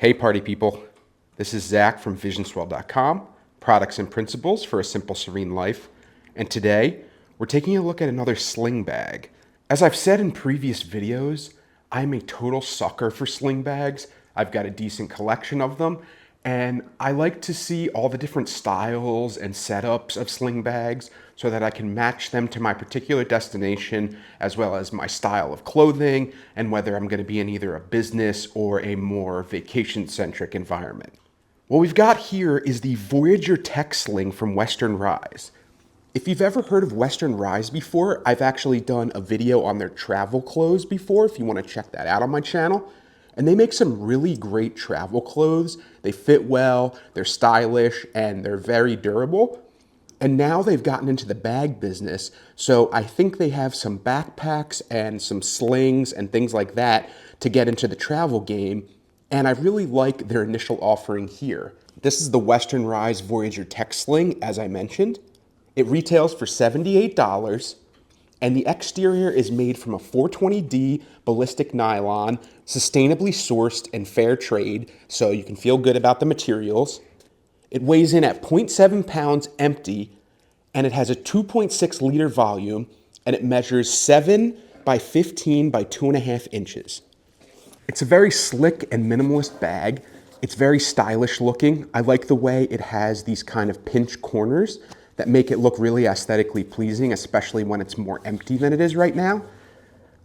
Hey party people, this is Zach from visionswell.com, products and principles for a simple, serene life. And today, we're taking a look at another sling bag. As I've said in previous videos, I'm a total sucker for sling bags. I've got a decent collection of them, and I like to see all the different styles and setups of sling bags so that I can match them to my particular destination as well as my style of clothing and whether I'm going to be in either a business or a more vacation-centric environment. What we've got here is the Voyager tech sling from Western Rise. If you've ever heard of Western Rise before, I've actually done a video on their travel clothes before if you want to check that out on my channel. And they make some really great travel clothes. They fit well, they're stylish, and they're very durable. And now they've gotten into the bag business, so I think they have some backpacks and some slings and things like that to get into the travel game. And I really like their initial offering here. This is the Western Rise Voyager tech sling, as I mentioned. It retails for $78. And the exterior is made from a 420D ballistic nylon, sustainably sourced and fair trade, so you can feel good about the materials. It weighs in at 0.7 pounds empty, and it has a 2.6 liter volume, and it measures 7 by 15 by 2.5 inches. It's a very slick and minimalist bag. It's very stylish looking. I like the way it has these kind of pinch corners that make it look really aesthetically pleasing, especially when it's more empty than it is right now.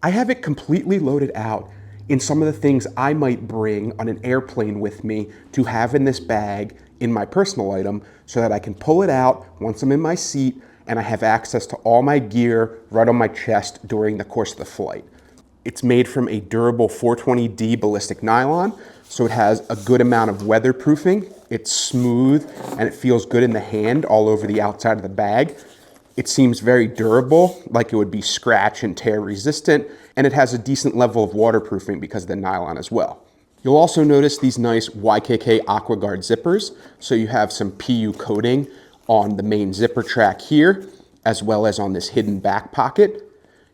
I have it completely loaded out in some of the things I might bring on an airplane with me to have in this bag in my personal item so that I can pull it out once I'm in my seat and I have access to all my gear right on my chest during the course of the flight. It's made from a durable 420D ballistic nylon, so it has a good amount of weatherproofing. It's smooth and it feels good in the hand all over the outside of the bag. It seems very durable, like it would be scratch and tear resistant, and it has a decent level of waterproofing because of the nylon as well. You'll also notice these nice YKK AquaGuard zippers, so you have some PU coating on the main zipper track here, as well as on this hidden back pocket.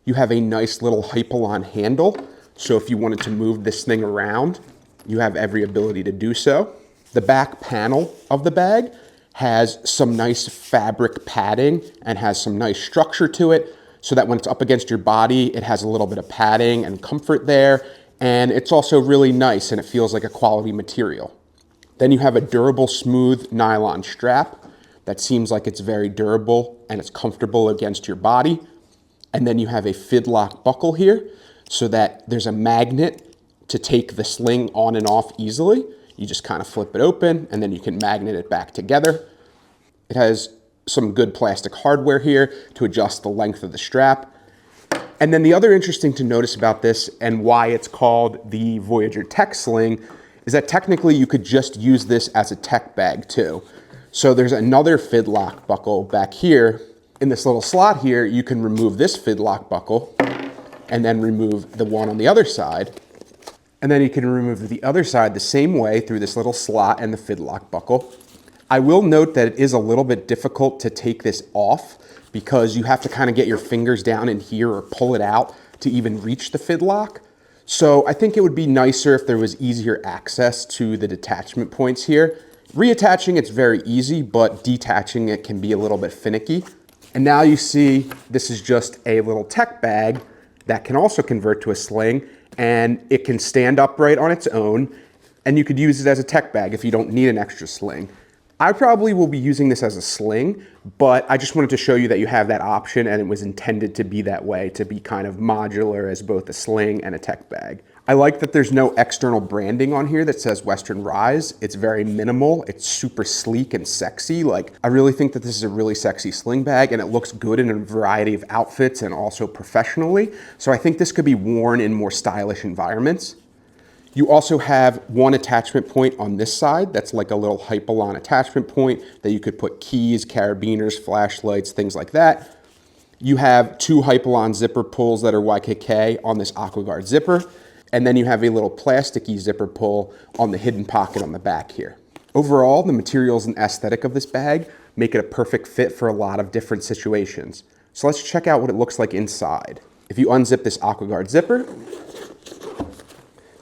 You have a nice little Hypalon handle, so if you wanted to move this thing around, you have every ability to do so. The back panel of the bag has some nice fabric padding and has some nice structure to it so that when it's up against your body, it has a little bit of padding and comfort there. And it's also really nice and it feels like a quality material. Then you have a durable, smooth nylon strap that seems like it's very durable and it's comfortable against your body. And then you have a fidlock buckle here so that there's a magnet to take the sling on and off easily. You just kind of flip it open and then you can magnet it back together. It has some good plastic hardware here to adjust the length of the strap. And then the other interesting to notice about this and why it's called the Voyager tech sling is that technically you could just use this as a tech bag too. So there's another fidlock buckle back here. In this little slot here, you can remove this fidlock buckle and then remove the one on the other side. And then you can remove the other side the same way through this little slot and the fidlock buckle. I will note that it is a little bit difficult to take this off because you have to kind of get your fingers down in here or pull it out to even reach the fidlock. So I think it would be nicer if there was easier access to the detachment points here. Reattaching it's very easy, but detaching it can be a little bit finicky. And now you see this is just a little tech bag that can also convert to a sling, and it can stand upright on its own, and you could use it as a tech bag if you don't need an extra sling. I probably will be using this as a sling, but I just wanted to show you that you have that option and it was intended to be that way, to be kind of modular as both a sling and a tech bag. I like that there's no external branding on here that says Western Rise. It's very minimal. It's super sleek and sexy. Like, I really think that this is a really sexy sling bag and it looks good in a variety of outfits and also professionally. So I think this could be worn in more stylish environments. You also have one attachment point on this side that's like a little Hypalon attachment point that you could put keys, carabiners, flashlights, things like that. You have two Hypalon zipper pulls that are YKK on this AquaGuard zipper. And then you have a little plasticky zipper pull on the hidden pocket on the back here. Overall, the materials and aesthetic of this bag make it a perfect fit for a lot of different situations. So let's check out what it looks like inside. If you unzip this AquaGuard zipper,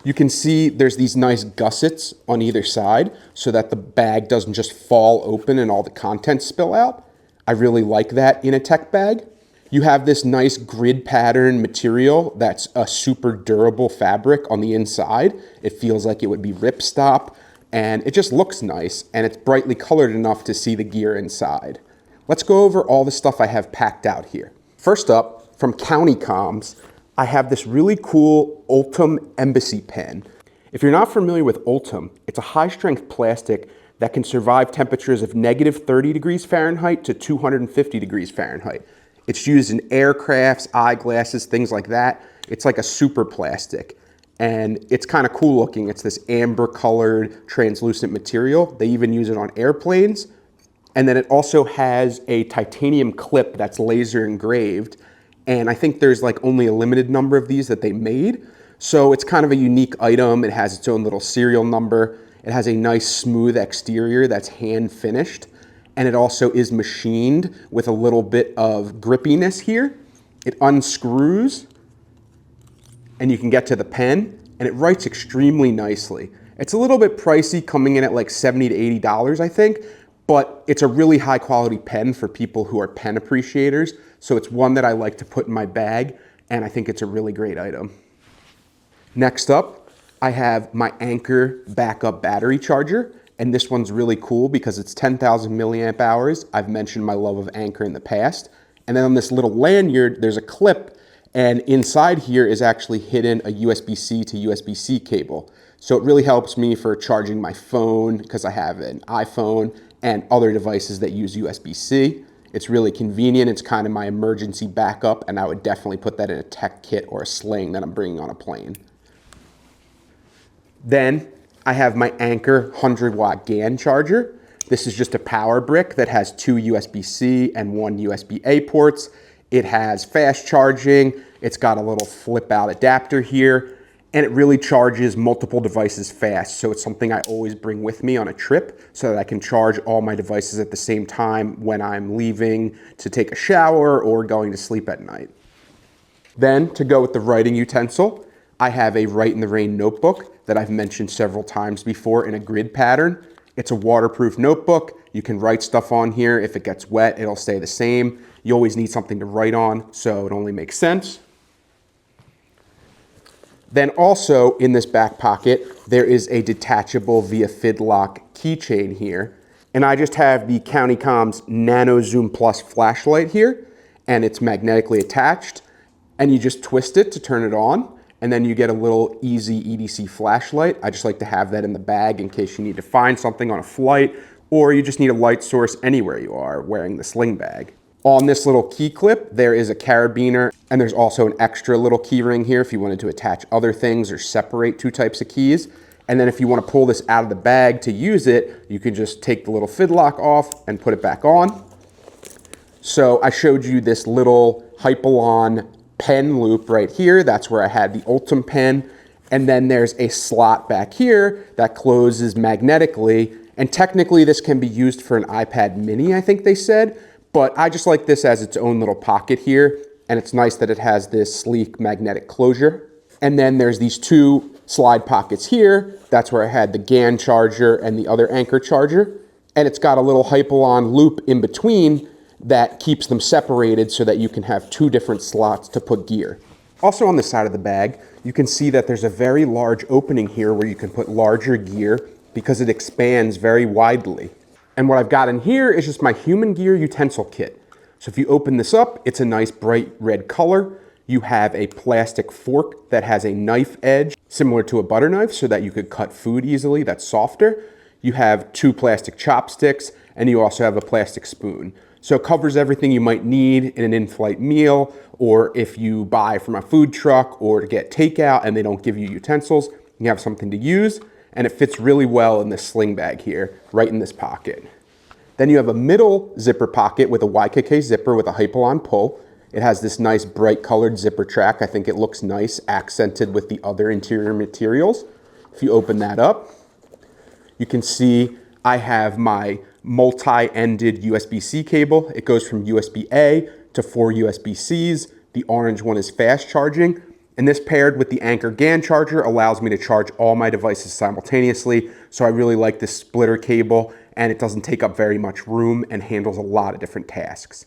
You can see there's these nice gussets on either side so that the bag doesn't just fall open and all the contents spill out. I really like that in a tech bag. You have this nice grid pattern material that's a super durable fabric on the inside. It feels like it would be ripstop, and it just looks nice, and it's brightly colored enough to see the gear inside. Let's go over all the stuff I have packed out here. First up, from County Comms, I have this really cool Ultim Embassy pen. If you're not familiar with Ultim, it's a high-strength plastic that can survive temperatures of negative 30 degrees Fahrenheit to 250 degrees Fahrenheit. It's used in aircrafts, eyeglasses, things like that. It's like a super plastic, and it's kind of cool looking. It's this amber-colored, translucent material. They even use it on airplanes. And then it also has a titanium clip that's laser engraved. And I think there's like only a limited number of these that they made. So it's kind of a unique item. It has its own little serial number. It has a nice smooth exterior that's hand finished. And it also is machined with a little bit of grippiness here. It unscrews and you can get to the pen, and it writes extremely nicely. It's a little bit pricey, coming in at like $70 to $80, I think, but it's a really high quality pen for people who are pen appreciators. So it's one that I like to put in my bag, and I think it's a really great item. Next up, I have my Anker backup battery charger. And this one's really cool because it's 10,000 milliamp hours. I've mentioned my love of Anker in the past. And then on this little lanyard, there's a clip, and inside here is actually hidden a USB-C to USB-C cable. So it really helps me for charging my phone because I have an iPhone and other devices that use USB-C. It's really convenient. It's kind of my emergency backup, and I would definitely put that in a tech kit or a sling that I'm bringing on a plane. Then I have my Anker 100-watt GAN charger. This is just a power brick that has 2 USB-C and 1 USB-A ports. It has fast charging. It's got a little flip out adapter here, and it really charges multiple devices fast. So it's something I always bring with me on a trip so that I can charge all my devices at the same time when I'm leaving to take a shower or going to sleep at night. Then, to go with the writing utensil, I have a Write in the Rain notebook that I've mentioned several times before in a grid pattern. It's a waterproof notebook. You can write stuff on here. If it gets wet, it'll stay the same. You always need something to write on, so it only makes sense. Then also in this back pocket, there is a detachable via Fidlock keychain here. And I just have the County Comms Nano Zoom Plus flashlight here, and it's magnetically attached. And you just twist it to turn it on, and then you get a little easy EDC flashlight. I just like to have that in the bag in case you need to find something on a flight, or you just need a light source anywhere you are wearing the sling bag. On this little key clip, there is a carabiner, and there's also an extra little key ring here if you wanted to attach other things or separate 2 types of keys. And then if you want to pull this out of the bag to use it, you can just take the little Fidlock off and put it back on. So I showed you this little Hypalon pen loop right here. That's where I had the Ultim pen. And then there's a slot back here that closes magnetically. And technically this can be used for an iPad mini, I think they said. But I just like this as its own little pocket here. And it's nice that it has this sleek magnetic closure. And then there's these 2 slide pockets here. That's where I had the GAN charger and the other Anker charger. And it's got a little Hypalon loop in between that keeps them separated so that you can have 2 different slots to put gear. Also on the side of the bag, you can see that there's a very large opening here where you can put larger gear because it expands very widely. And what I've got in here is just my human gear utensil kit. So if you open this up, it's a nice bright red color. You have a plastic fork that has a knife edge similar to a butter knife so that you could cut food easily that's softer. You have 2 plastic chopsticks, and you also have a plastic spoon. So it covers everything you might need in an in-flight meal, or if you buy from a food truck or to get takeout and they don't give you utensils, you have something to use, and it fits really well in this sling bag here, right in this pocket. Then you have a middle zipper pocket with a YKK zipper with a Hypalon pull. It has this nice bright colored zipper track. I think it looks nice, accented with the other interior materials. If you open that up, you can see I have my multi-ended USB-C cable. It goes from USB-A to 4 USB-Cs. The orange one is fast charging. And this paired with the Anker GAN charger allows me to charge all my devices simultaneously. So I really like this splitter cable, and it doesn't take up very much room and handles a lot of different tasks.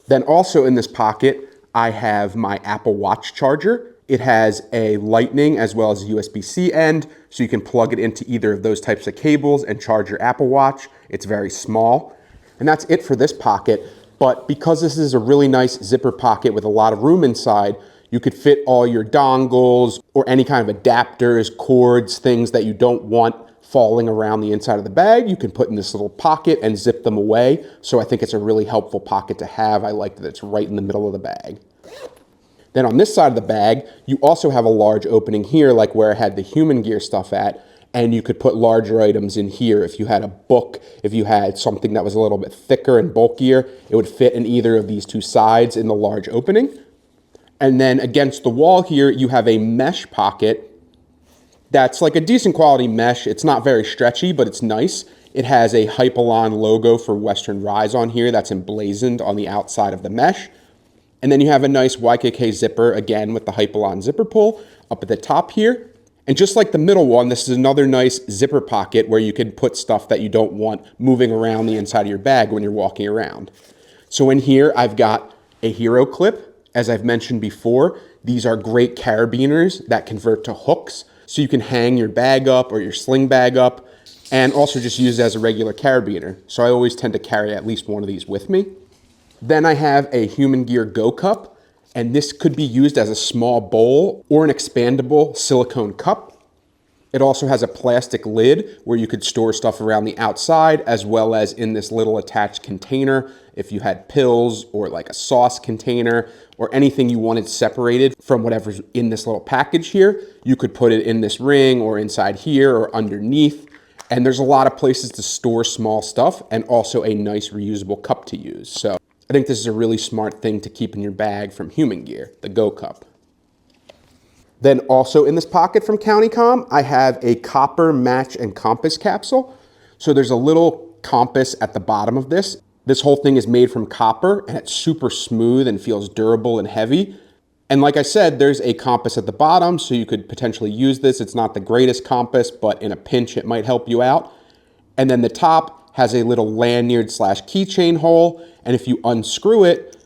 Then also in this pocket, I have my Apple Watch charger. It has a Lightning as well as a USB-C end, so you can plug it into either of those types of cables and charge your Apple Watch. It's very small. And that's it for this pocket. But because this is a really nice zipper pocket with a lot of room inside, you could fit all your dongles or any kind of adapters, cords, things that you don't want falling around the inside of the bag. You can put in this little pocket and zip them away. So I think it's a really helpful pocket to have. I like that it's right in the middle of the bag. Then on this side of the bag, you also have a large opening here, like where I had the human gear stuff at, and you could put larger items in here. If you had a book, if you had something that was a little bit thicker and bulkier, it would fit in either of these two sides in the large opening. And then against the wall here, you have a mesh pocket that's like a decent quality mesh. It's not very stretchy, but it's nice. It has a Hypalon logo for Western Rise on here that's emblazoned on the outside of the mesh. And then you have a nice YKK zipper, again with the Hypalon zipper pull up at the top here. And just like the middle one, this is another nice zipper pocket where you can put stuff that you don't want moving around the inside of your bag when you're walking around. So in here, I've got a hero clip. As I've mentioned before, these are great carabiners that convert to hooks. So you can hang your bag up or your sling bag up and also just use it as a regular carabiner. So I always tend to carry at least one of these with me. Then I have a Human Gear Go Cup, and this could be used as a small bowl or an expandable silicone cup. It also has a plastic lid where you could store stuff around the outside, as well as in this little attached container if you had pills or like a sauce container or anything you wanted separated from whatever's in this little package here. You could put it in this ring or inside here or underneath. And there's a lot of places to store small stuff and also a nice reusable cup to use. So I think this is a really smart thing to keep in your bag from Human Gear, the Go Cup. Then also in this pocket from CountyCom, I have a copper match and compass capsule. So there's a little compass at the bottom of this. This whole thing is made from copper and it's super smooth and feels durable and heavy. And like I said, there's a compass at the bottom, so you could potentially use this. It's not the greatest compass, but in a pinch, it might help you out. And then the top has a little lanyard / keychain hole. And if you unscrew it,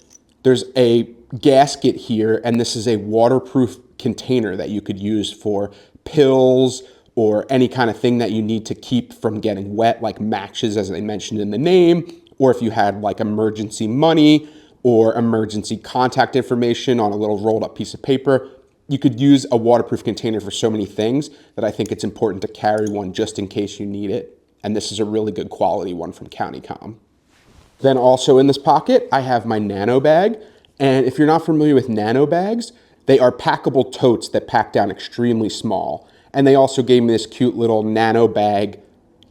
there's a gasket here, and this is a waterproof container that you could use for pills or any kind of thing that you need to keep from getting wet, like matches, as I mentioned in the name, or if you had like emergency money or emergency contact information on a little rolled up piece of paper. You could use a waterproof container for so many things that I think it's important to carry one just in case you need it. And this is a really good quality one from CountyCom. Then also in this pocket, I have my nano bag. And if you're not familiar with nano bags, they are packable totes that pack down extremely small. And they also gave me this cute little nano bag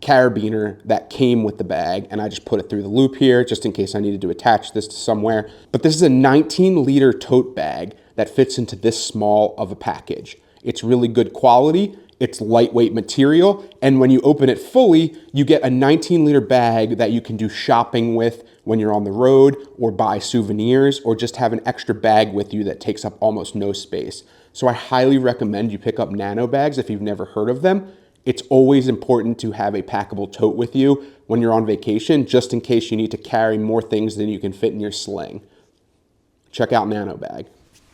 carabiner that came with the bag, and I just put it through the loop here just in case I needed to attach this to somewhere. But this is a 19-liter tote bag that fits into this small of a package. It's really good quality, it's lightweight material, and when you open it fully, you get a 19-liter bag that you can do shopping with when you're on the road, or buy souvenirs, or just have an extra bag with you that takes up almost no space. So I highly recommend you pick up nano bags if you've never heard of them. It's always important to have a packable tote with you when you're on vacation, just in case you need to carry more things than you can fit in your sling. Check out Nano Bag.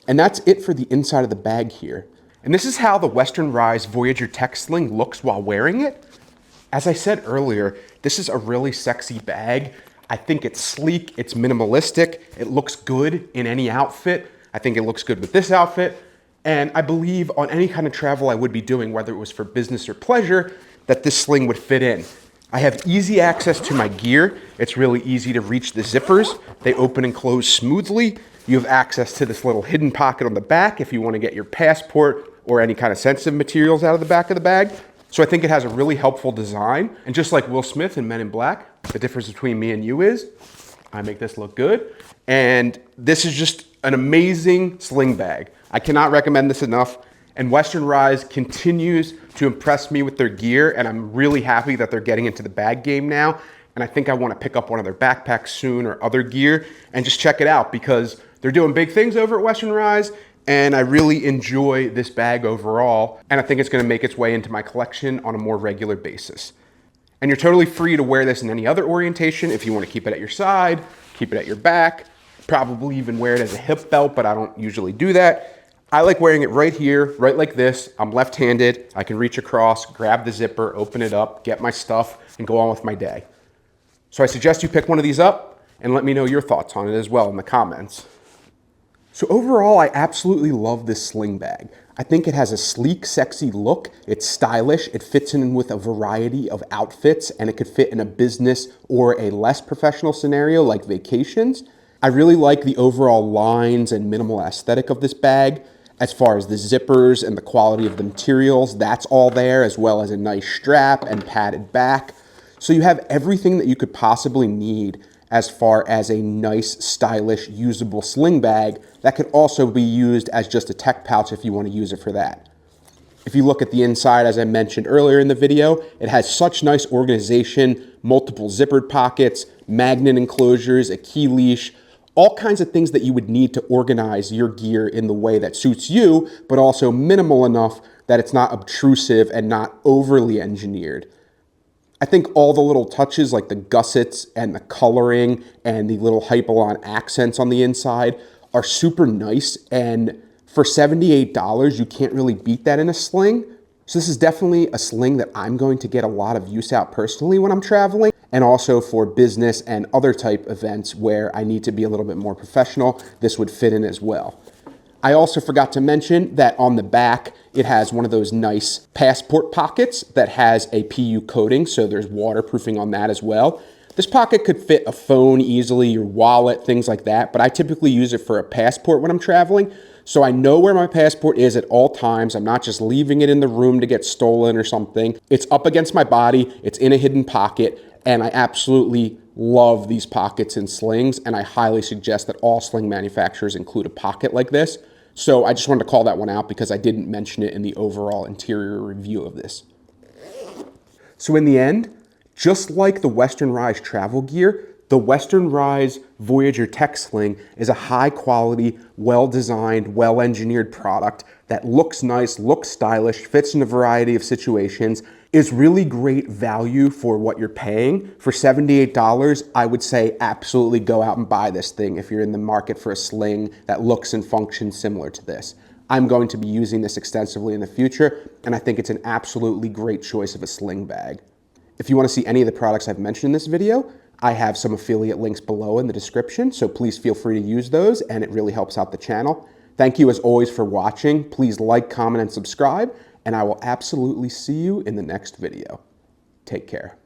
And that's it for the inside of the bag here. And this is how the Western Rise Voyager Tech Sling looks while wearing it. As I said earlier, this is a really sexy bag. I think it's sleek, it's minimalistic, it looks good in any outfit. I think it looks good with this outfit. And I believe on any kind of travel I would be doing, whether it was for business or pleasure, that this sling would fit in. I have easy access to my gear. It's really easy to reach the zippers. They open and close smoothly. You have access to this little hidden pocket on the back if you want to get your passport or any kind of sensitive materials out of the back of the bag. So I think it has a really helpful design. And just like Will Smith in Men in Black, the difference between me and you is I make this look good. And this is just an amazing sling bag. I cannot recommend this enough. And Western Rise continues to impress me with their gear, and I'm really happy that they're getting into the bag game now. And I think I want to pick up one of their backpacks soon or other gear and just check it out because they're doing big things over at Western Rise. And I really enjoy this bag overall, and I think it's gonna make its way into my collection on a more regular basis. And you're totally free to wear this in any other orientation if you wanna keep it at your side, keep it at your back, probably even wear it as a hip belt, but I don't usually do that. I like wearing it right here, right like this. I'm left-handed, I can reach across, grab the zipper, open it up, get my stuff, and go on with my day. So I suggest you pick one of these up and let me know your thoughts on it as well in the comments. So overall, I absolutely love this sling bag. I think it has a sleek, sexy look. It's stylish. It fits in with a variety of outfits, and it could fit in a business or a less professional scenario like vacations. I really like the overall lines and minimal aesthetic of this bag. As far as the zippers and the quality of the materials, that's all there, as well as a nice strap and padded back. So you have everything that you could possibly need as far as a nice, stylish, usable sling bag that could also be used as just a tech pouch if you want to use it for that. If you look at the inside, as I mentioned earlier in the video, it has such nice organization, multiple zippered pockets, magnet enclosures, a key leash, all kinds of things that you would need to organize your gear in the way that suits you, but also minimal enough that it's not obtrusive and not overly engineered. I think all the little touches like the gussets and the coloring and the little Hypalon accents on the inside are super nice, and for $78, you can't really beat that in a sling. So this is definitely a sling that I'm going to get a lot of use out personally when I'm traveling, and also for business and other type events where I need to be a little bit more professional, this would fit in as well. I also forgot to mention that on the back, it has one of those nice passport pockets that has a PU coating, so there's waterproofing on that as well. This pocket could fit a phone easily, your wallet, things like that, but I typically use it for a passport when I'm traveling, so I know where my passport is at all times. I'm not just leaving it in the room to get stolen or something. It's up against my body, it's in a hidden pocket, and I absolutely love these pockets in slings, and I highly suggest that all sling manufacturers include a pocket like this. So I just wanted to call that one out because I didn't mention it in the overall interior review of this. So in the end, just like the Western Rise travel gear, the Western Rise Voyager Tech Sling is a high quality, well-designed, well-engineered product that looks nice, looks stylish, fits in a variety of situations, is really great value for what you're paying. For $78, I would say absolutely go out and buy this thing if you're in the market for a sling that looks and functions similar to this. I'm going to be using this extensively in the future, and I think it's an absolutely great choice of a sling bag. If you want to see any of the products I've mentioned in this video, I have some affiliate links below in the description, so please feel free to use those, and it really helps out the channel. Thank you as always for watching. Please like, comment, and subscribe, and I will absolutely see you in the next video. Take care.